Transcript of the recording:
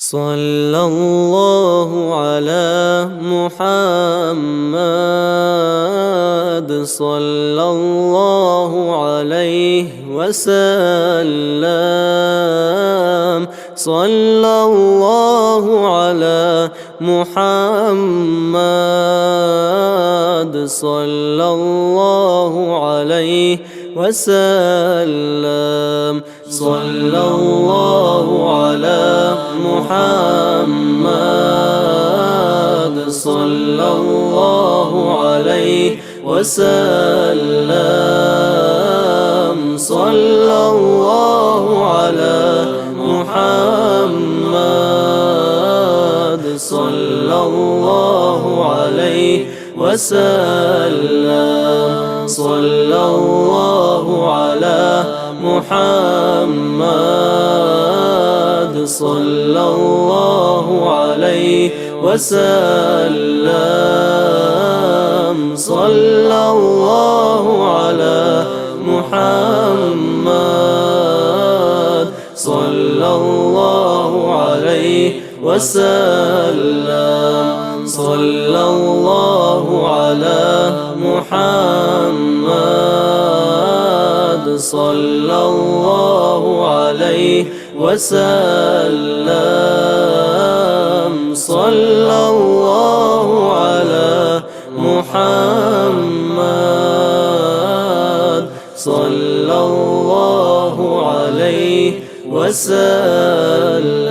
صلى الله على محمد صلى الله عليه وسلم صلى الله على محمد صلى الله عليه وسلم صلى الله على محمد صلى الله عليه وسلم صلى الله على محمد صلى الله عليه وسلم صلى الله على محمد صلى الله عليه وسلم صلى الله على محمد صلى الله عليه وسلم صلى الله على محمد صلى الله عليه وسلم صلى الله على محمد صلى الله عليه وسلم.